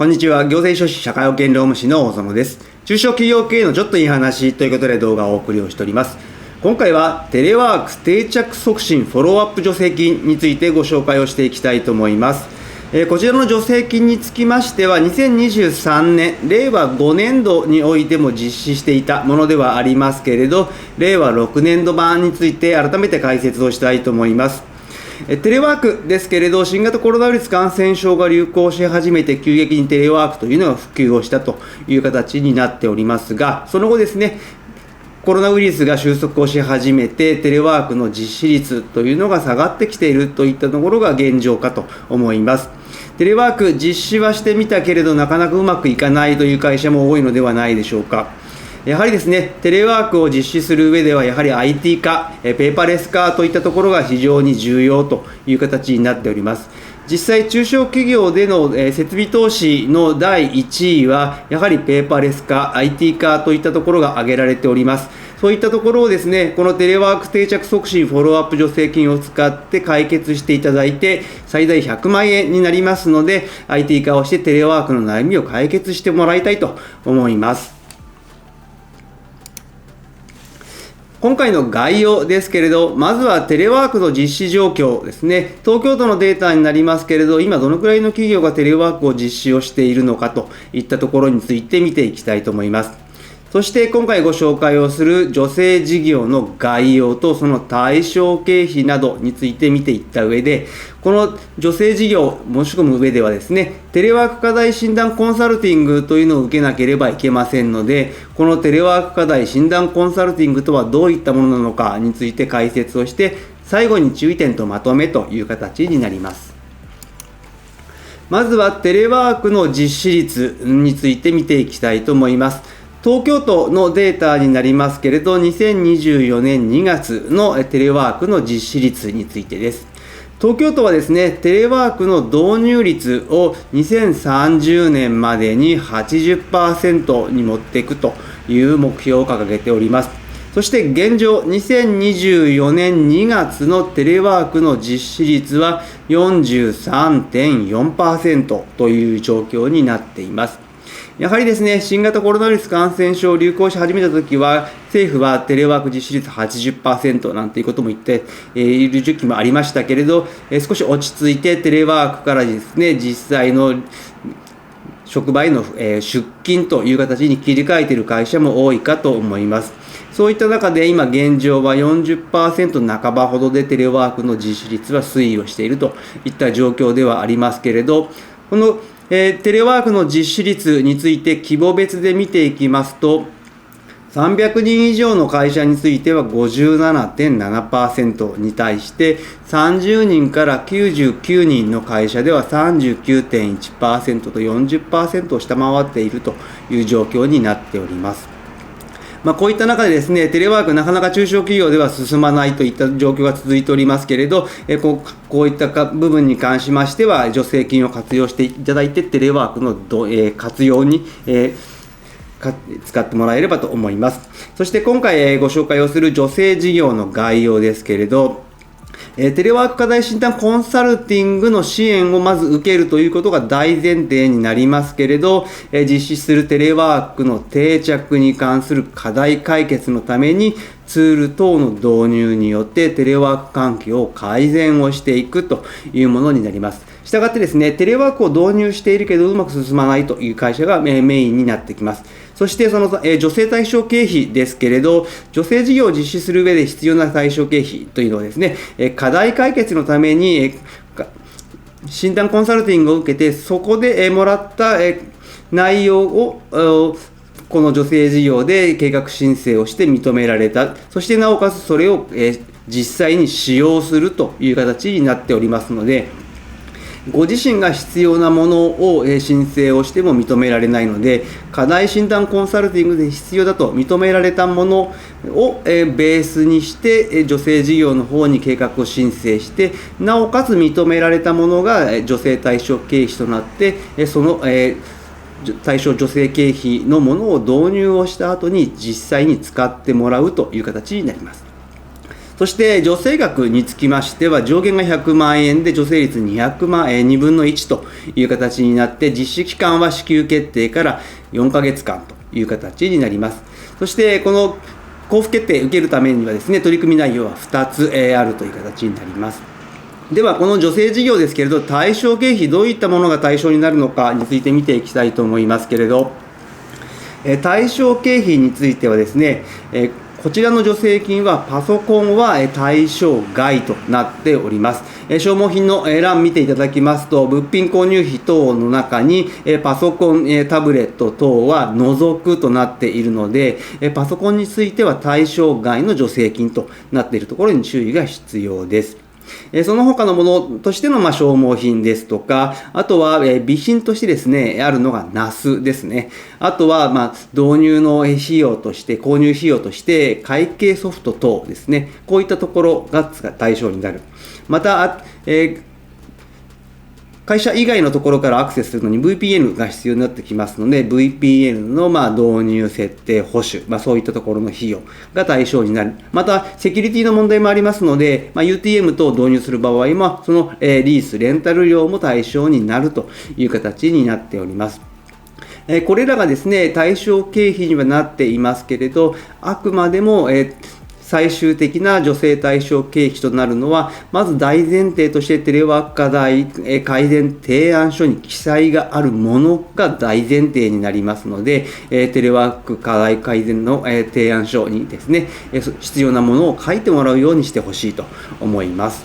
こんにちは。行政書士社会保険労務士の大園です。中小企業経営のちょっといい話ということで動画をお送りをしております。今回はテレワーク定着促進フォローアップ助成金についてご紹介をしていきたいと思います。こちらの助成金につきましては2023年令和5年度においても実施していたものではありますけれど、令和6年度版について改めて解説をしたいと思います。テレワークですけれど、新型コロナウイルス感染症が流行し始めて急激にテレワークというのが普及をしたという形になっておりますが、その後ですね、コロナウイルスが収束をし始めてテレワークの実施率というのが下がってきているといったところが現状かと思います。テレワーク実施はしてみたけれどなかなかうまくいかないという会社も多いのではないでしょうか。やはりですね、テレワークを実施する上ではやはり IT 化、ペーパーレス化といったところが非常に重要という形になっております。実際中小企業での設備投資の第1位はやはりペーパーレス化、IT 化といったところが挙げられております。そういったところをですね、このテレワーク定着促進フォローアップ助成金を使って解決していただいて、最大100万円になりますので、IT 化をしてテレワークの悩みを解決してもらいたいと思います。今回の概要ですけれど、まずはテレワークの実施状況ですね。東京都のデータになりますけれど、今どのくらいの企業がテレワークを実施をしているのかといったところについて見ていきたいと思います。そして今回ご紹介をする助成事業の概要とその対象経費などについて見ていった上で、この助成事業申し込む上ではですね、テレワーク課題診断コンサルティングというのを受けなければいけませんので、このテレワーク課題診断コンサルティングとはどういったものなのかについて解説をして、最後に注意点とまとめという形になります。まずはテレワークの実施率について見ていきたいと思います。東京都のデータになりますけれど、2024年2月のテレワークの実施率についてです。東京都はですね、テレワークの導入率を2030年までに 80% に持っていくという目標を掲げております。そして現状、2024年2月のテレワークの実施率は 43.4% という状況になっています。やはりですね、新型コロナウイルス感染症流行し始めたときは、政府はテレワーク実施率 80% なんていうことも言っている時期もありましたけれど、少し落ち着いてテレワークからですね、実際の職場への出勤という形に切り替えている会社も多いかと思います。そういった中で今現状は 40% 半ばほどでテレワークの実施率は推移をしているといった状況ではありますけれど、このテレワークの実施率について規模別で見ていきますと、300人以上の会社については 57.7% に対して、30人から99人の会社では 39.1% と 40% を下回っているという状況になっております。こういった中でですね、テレワークなかなか中小企業では進まないといった状況が続いておりますけれど、こういった部分に関しましては、助成金を活用していただいて、テレワークの活用に使ってもらえればと思います。そして今回ご紹介をする助成事業の概要ですけれど、テレワーク課題診断コンサルティングの支援をまず受けるということが大前提になりますけれど、実施するテレワークの定着に関する課題解決のためにツール等の導入によってテレワーク環境を改善をしていくというものになります。したがってですね、テレワークを導入しているけどうまく進まないという会社がメインになってきます。そしてその助成対象経費ですけれど、助成事業を実施する上で必要な対象経費というのはですね、課題解決のために診断コンサルティングを受けて、そこでもらった内容をこの助成事業で計画申請をして認められた、そしてなおかつそれを実際に使用するという形になっておりますので、ご自身が必要なものを申請をしても認められないので、課題診断コンサルティングで必要だと認められたものをベースにして助成事業の方に計画を申請して、なおかつ認められたものが助成対象経費となって、その対象助成経費のものを導入をした後に実際に使ってもらうという形になります。そして助成額につきましては、上限が100万円で助成率200万、2分の1という形になって、実施期間は支給決定から4ヶ月間という形になります。そしてこの交付決定を受けるためにはですね、取り組み内容は2つあるという形になります。では、この助成事業ですけれど、対象経費、どういったものが対象になるのかについて見ていきたいと思いますけれど、対象経費についてはですね、こちらの助成金はパソコンは対象外となっております。消耗品の欄見ていただきますと、物品購入費等の中にパソコン、タブレット等は除くとなっているので、パソコンについては対象外の助成金となっているところに注意が必要です。その他のものとしての消耗品ですとか、あとは備品としてですね、あるのが NAS ですね。あとは導入の費用として、購入費用として会計ソフト等ですね。こういったところが対象になる。また、会社以外のところからアクセスするのに VPN が必要になってきますので、VPN の導入、設定、保守、そういったところの費用が対象になる。また、セキュリティの問題もありますので、UTM 等を導入する場合は、そのリース、レンタル料も対象になるという形になっております。これらがですね、対象経費にはなっていますけれど、あくまでも、最終的な助成対象経費となるのは、まず大前提としてテレワーク課題改善提案書に記載があるものが大前提になりますので、テレワーク課題改善の提案書にですね、必要なものを書いてもらうようにしてほしいと思います。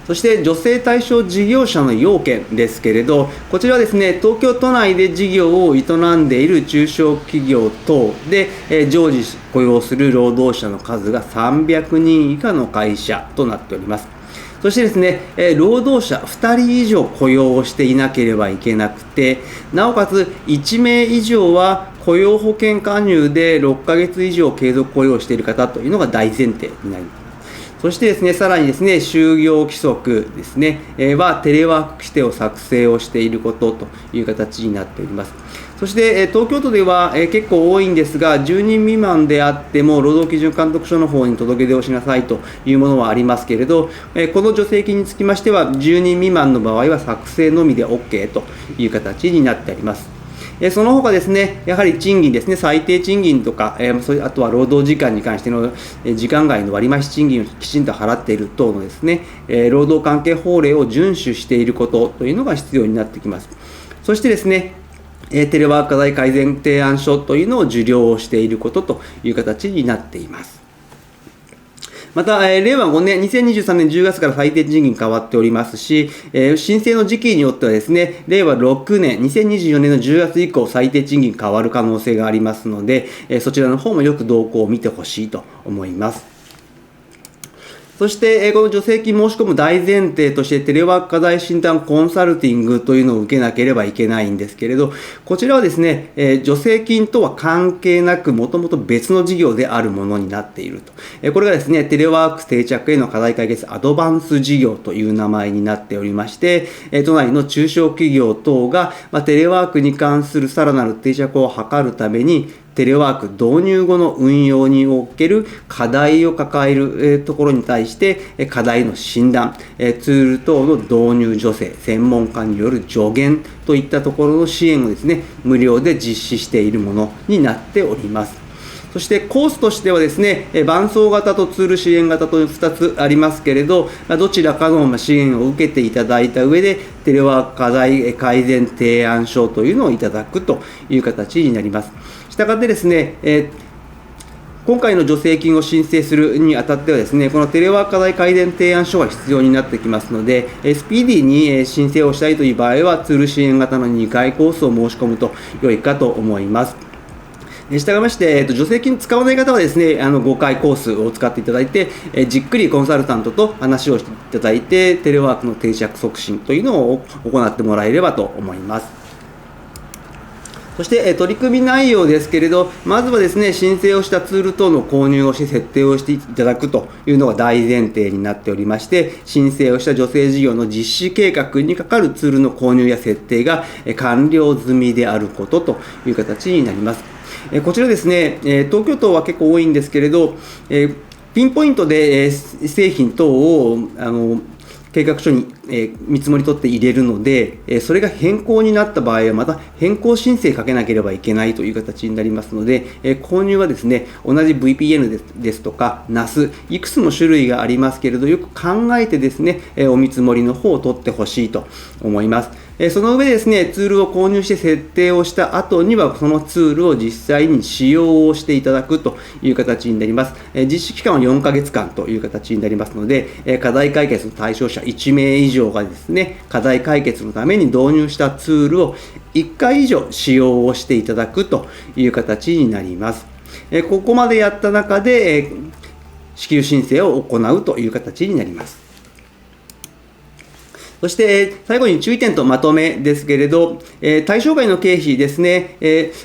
そして助成対象事業者の要件ですけれど、こちらはですね、東京都内で事業を営んでいる中小企業等で常時雇用する労働者の数が300人以下の会社となっております。そしてですね、労働者2人以上雇用をしていなければいけなくて、なおかつ1名以上は雇用保険加入で6ヶ月以上継続雇用している方というのが大前提になります。そしてですね、さらにですね、就業規則ですね、はテレワーク規定を作成をしていることという形になっております。そして、東京都では、結構多いんですが、10人未満であっても、労働基準監督署の方に届け出をしなさいというものはありますけれど、この助成金につきましては、10人未満の場合は作成のみで OK という形になっております。その他ですね、やはり賃金ですね、最低賃金とか、あとは労働時間に関しての時間外の割増賃金をきちんと払っている等のですね、労働関係法令を遵守していることというのが必要になってきます。そしてですね、テレワーク課題改善提案書というのを受領をしていることという形になっています。また、令和5年、2023年10月から最低賃金変わっておりますし、申請の時期によってはですね、令和6年、2024年の10月以降、最低賃金変わる可能性がありますので、そちらの方もよく動向を見てほしいと思います。そして、この助成金申し込む大前提として、テレワーク課題診断コンサルティングというのを受けなければいけないんですけれど、こちらはですね、助成金とは関係なく、もともと別の事業であるものになっていると。これがですね、テレワーク定着への課題解決アドバンス事業という名前になっておりまして、都内の中小企業等が、テレワークに関するさらなる定着を図るために、テレワーク導入後の運用における課題を抱えるところに対して課題の診断、ツール等の導入助成、専門家による助言といったところの支援をですね、無料で実施しているものになっております。そしてコースとしてはですね、伴走型とツール支援型と2つありますけれど、どちらかの支援を受けていただいた上で、テレワーク課題改善提案書というのをいただくという形になります。したがってですね、今回の助成金を申請するにあたってはですね、このテレワーク課題改善提案書が必要になってきますので、スピーディーに申請をしたいという場合は、ツール支援型の2回コースを申し込むと良いかと思います。したがいまして、助成金使わない方はですね、5回コースを使っていただいて、じっくりコンサルタントと話をしていただいて、テレワークの定着促進というのを行ってもらえればと思います。そして取り組み内容ですけれど、まずはですね、申請をしたツール等の購入をして設定をしていただくというのが大前提になっておりまして、申請をした助成事業の実施計画にかかるツールの購入や設定が完了済みであることという形になります。こちらですね、東京都は結構多いんですけれど、ピンポイントで製品等を計画書に見積もり取って入れるので、それが変更になった場合はまた変更申請かけなければいけないという形になりますので、購入はですね、同じ VPN ですとか NAS、いくつも種類がありますけれど、よく考えてですね、お見積もりの方を取ってほしいと思います。その上でですね、ツールを購入して設定をした後には、そのツールを実際に使用をしていただくという形になります。実施期間は4ヶ月間という形になりますので、課題解決の対象者1名以上がですね、課題解決のために導入したツールを1回以上使用をしていただくという形になります。ここまでやった中で、支給申請を行うという形になります。そして最後に注意点とまとめですけれど、対象外の経費ですね、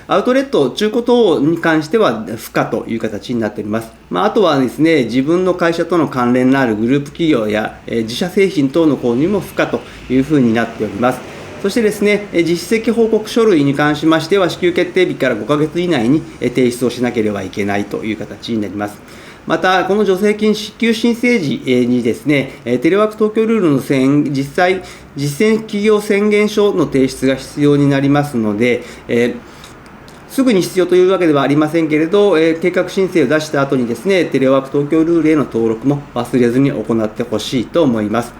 アウトレット、中古等に関しては不可という形になっております。あとはですね、自分の会社との関連のあるグループ企業や自社製品等の購入も不可というふうになっております。そしてですね、実績報告書類に関しましては、支給決定日から5ヶ月以内に提出をしなければいけないという形になります。また、この助成金支給申請時にですね、テレワーク東京ルールの実践企業宣言書の提出が必要になりますので、すぐに必要というわけではありませんけれど、計画申請を出した後にですね、テレワーク東京ルールへの登録も忘れずに行ってほしいと思います。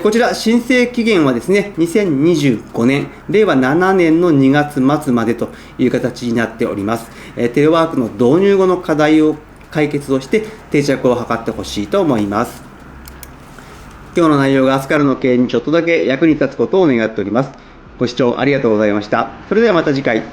こちら、申請期限はですね、2025年、令和7年の2月末までという形になっております。テレワークの導入後の課題を解決をして定着を図ってほしいと思います。今日の内容が明日からの経営にちょっとだけ役に立つことを願っております。ご視聴ありがとうございました。それではまた次回。